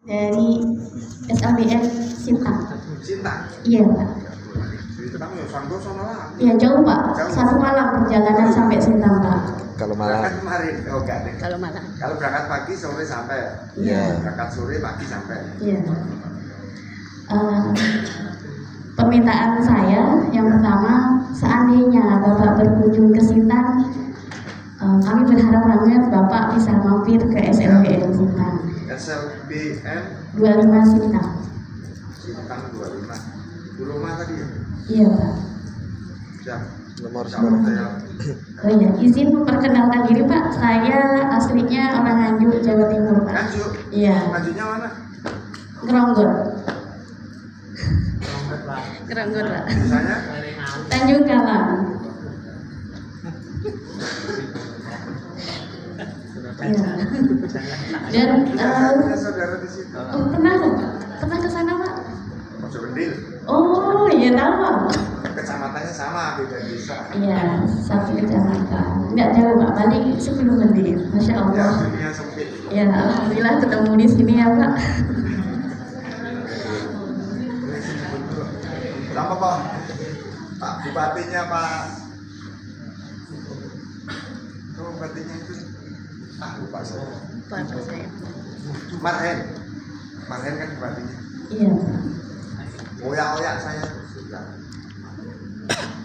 Dari SLBN Sintang. Sintang? Iya Pak. Sintang ya Sanggo sono lah. Iya jauh Pak, satu malam perjalanan sampai Sintang Pak. Kalau malam? Berangkat kemarin, oh enggak deh. Kalau malam. Kalau berangkat pagi sore sampai. Iya. Berangkat sore pagi sampai. Iya. Permintaan saya yang pertama, seandainya Bapak berkunjung ke Sintang, kami berharap banget Bapak bisa mampir ke SLBN Sintang. SLBN 25 Sintang. Sintang 25. Di rumah tadi ya? Iya Pak. Siap. Nomor saya. Oh iya, izin memperkenalkan diri Pak. Saya aslinya orang Nganjuk, Jawa Timur Pak. Nganjuk? Iya. Nganjuknya mana? Ngeronggot. Ngeronggot Pak. Misalnya? Tanjung Kalang. Iya. Dan Saya punya saudara di situ. oh, pernah ke sana Pak? Mojobendil. Oh iya tahu Pak. Kecamatannya sama, beda desa. Iya, satu kecamatan. Nggak jauh Pak, balik 10 menit. Masya Ya, Allah. dunia sempit. Ya, alhamdulillah ketemu di sini ya Pak. Sama Pak? Pak Bupatinya Pak. Oh, bupatinya itu. Lupa saya. Marhen. Marhen kan bupatinya. Iya Pak. Oyak saya sudah.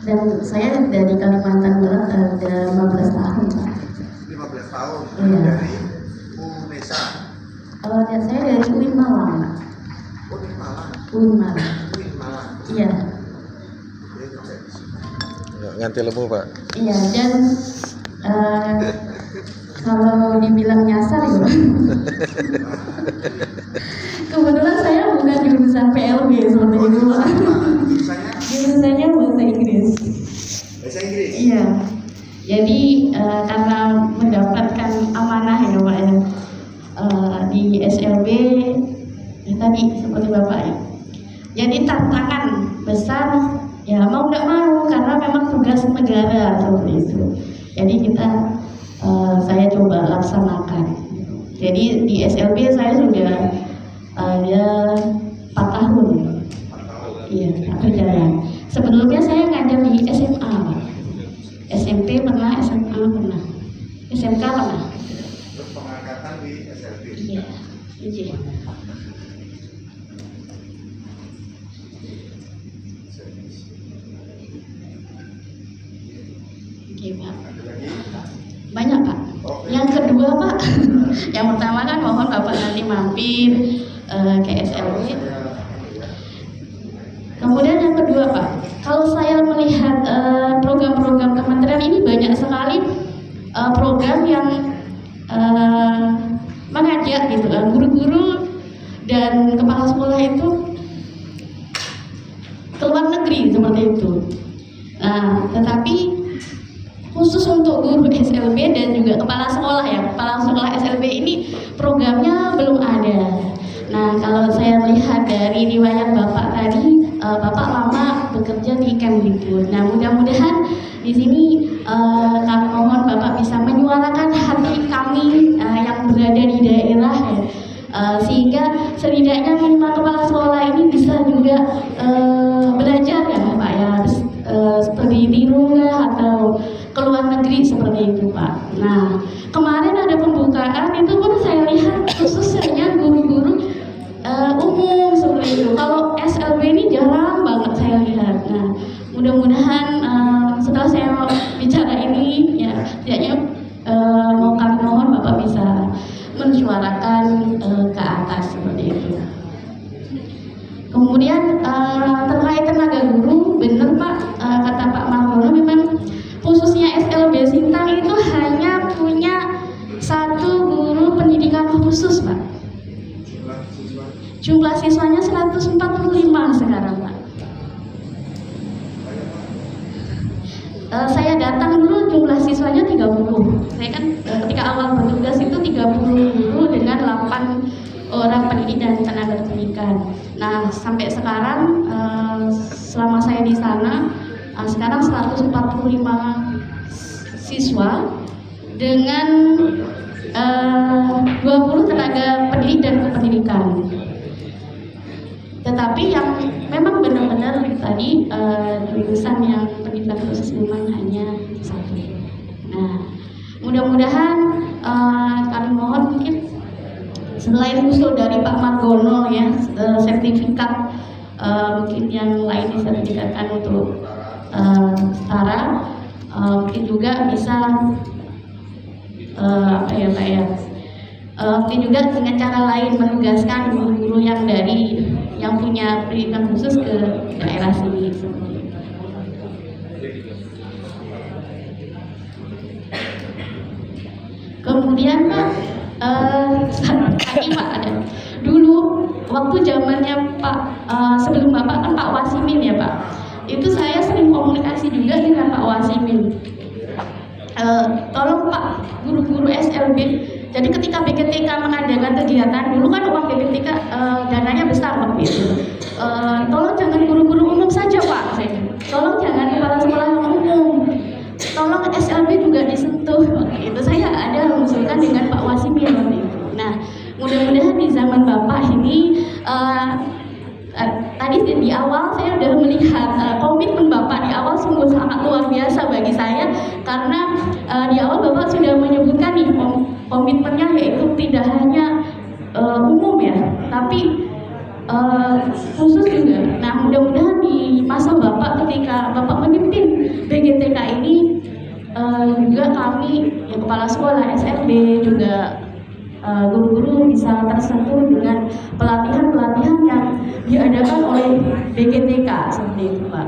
Dan saya dari Kalimantan Barat ada 15 tahun Pak. 15 tahun. Iya. Dari Unesa. Dan saya dari UIN Malang Pak. Oh, di Malang. UIN Malang. Wih, Malang. Iya. Nganti lemu Pak. Iya, dan kalau dibilang nyasar ya Pak. Kebetulan saya bukan jurusan PLB seperti itu Pak. Jurusannya Jurusannya bahasa Inggris. bahasa Inggris. Iya. Jadi karena mendapatkan amanah ya Pak ya, di SLB ya, tadi seperti Bapak ya. Jadi tantangan besar ya mau nggak mau karena memang tugas negara seperti itu. Jadi saya coba laksanakan. Jadi di SLB saya sudah ada 4 tahun. Iya, berjalan. Sebelumnya saya ngajar di SMA, Pak. SMP pernah, SMA pernah, SMK pernah. Terus pengangkatan di SLB. Iya, iya. Oke Pak. Ada lagi? Banyak Pak. Yang kedua Pak, yang pertama kan mohon Bapak nanti mampir ke SLB. Kemudian yang kedua Pak, kalau saya melihat program-program kementerian ini banyak sekali program yang mengajak gitu kan guru-guru dan kepala sekolah itu ke luar negeri seperti itu. Nah, tetapi khusus untuk guru SLB dan juga kepala sekolah ya, kepala sekolah SLB ini programnya belum ada. Nah, kalau saya melihat dari riwayat Bapak tadi, Bapak lama bekerja di Kemdikbud. Nah, mudah-mudahan di sini kami mohon Bapak bisa menyuarakan hati kami yang berada di daerah ya, sehingga setidaknya minimal kepala sekolah ini bisa juga belajar ya Pak ya, seperti di rumah atau ke luar negeri seperti itu Pak. Nah, kemarin ada pembukaan itu pun saya lihat khususnya guru-guru umum seperti itu. Kalau SLB ini jarang banget saya lihat. Nah, mudah-mudahan setelah saya bicara ini ya, setidaknya mau kami mohon Bapak bisa mensuarakan ke atas seperti itu. Kemudian terkait tenaga guru, benar Pak, kata Pak Margono, memang khususnya SLB Sintang itu hanya punya 1 guru pendidikan khusus Pak. Jumlah siswanya 145 sekarang Pak. Saya datang dulu jumlah siswanya 30. Saya kan ketika awal bertugas itu 30 guru dengan 8 orang pendidik dan tenaga pendidikan. Nah, sampai sekarang selama saya di sana sekarang 145 siswa dengan 20 tenaga pendidik dan kependidikan. Tetapi yang memang benar-benar tadi jurusan yang pendidikan khusus memang hanya satu. Nah, mudah-mudahan kami mohon mungkin selain usul dari Pak Margono ya, sertifikat mungkin yang lain disertifikatkan untuk setara, mungkin juga bisa apa ya Pak ya, mungkin juga dengan cara lain menugaskan guru-guru yang punya pendidikan khusus ke daerah sini. Kemudian Pak, tadi Pak ada dulu waktu zamannya Pak, sebelum Bapak kan Pak Wasimin ya Pak, itu saya sering komunikasi juga dengan Pak Wasimin. Tolong Pak, guru-guru SLB, jadi ketika BKTK mengadakan kegiatan, dulu kan uang BKTK dananya besar waktu itu. Tolong jangan guru-guru umum saja Pak, tolong jangan kepala sekolah yang umum, tolong SLB juga disentuh. Waktu itu saya ada mengusulkan dengan Pak Wasimin waktu itu. Nah, mudah-mudahan di zaman Bapak ini tadi di awal saya sudah melihat komitmen Bapak di awal sungguh sangat luar biasa bagi saya, karena di awal Bapak sudah menyebutkan nih komitmennya yaitu tidak hanya umum ya, tapi khusus juga. Nah, mudah-mudahan di masa Bapak ketika Bapak memimpin BGTK ini juga kami ya, kepala sekolah SLB juga guru-guru bisa tersentuh dengan pelatihan-pelatihan yang diadakan oleh BGTK seperti itu Pak.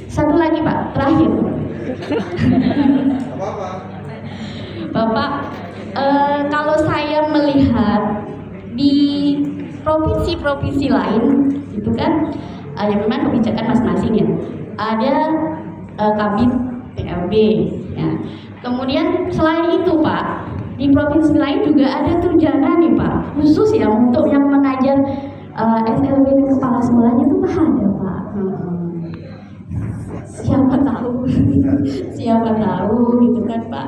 Satu lagi Pak, terakhir. Bapak, kalau saya melihat di provinsi-provinsi lain itu kan ya memang kebijakan masing-masing ya. Ada Kabid PLB ya. Kemudian selain itu Pak, di provinsi lain juga ada tunjangan nih Pak, khusus ya untuk yang mengajar SLB dan kepala sekolahnya itu ada Pak. Siapa tahu gitu kan Pak,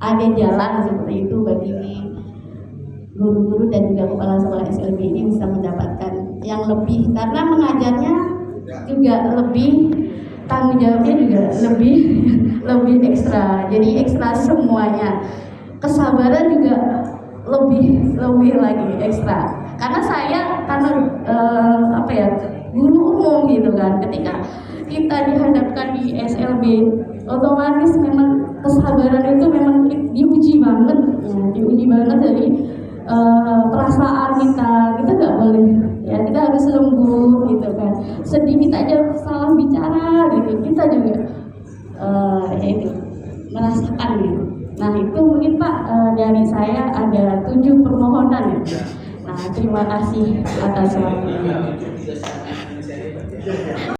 ada jalan seperti itu bagi guru-guru dan juga kepala sekolah SLB ini bisa mendapatkan yang lebih, karena mengajarnya juga lebih, tanggung jawabnya juga lebih ekstra, jadi ekstra semuanya, kesabaran juga lebih lagi ekstra. Karena saya apa ya, guru umum gitu kan, ketika kita dihadapkan di SLB otomatis memang kesabaran itu memang diuji banget ya, diuji banget dari perasaan kita nggak boleh ya, kita harus lembut gitu kan, sedikit aja salah bicara gitu kita juga ya itu merasakan gitu. Nah itu mungkin Pak, dari saya ada 7 permohonan ya. Nah terima kasih atas waktunya.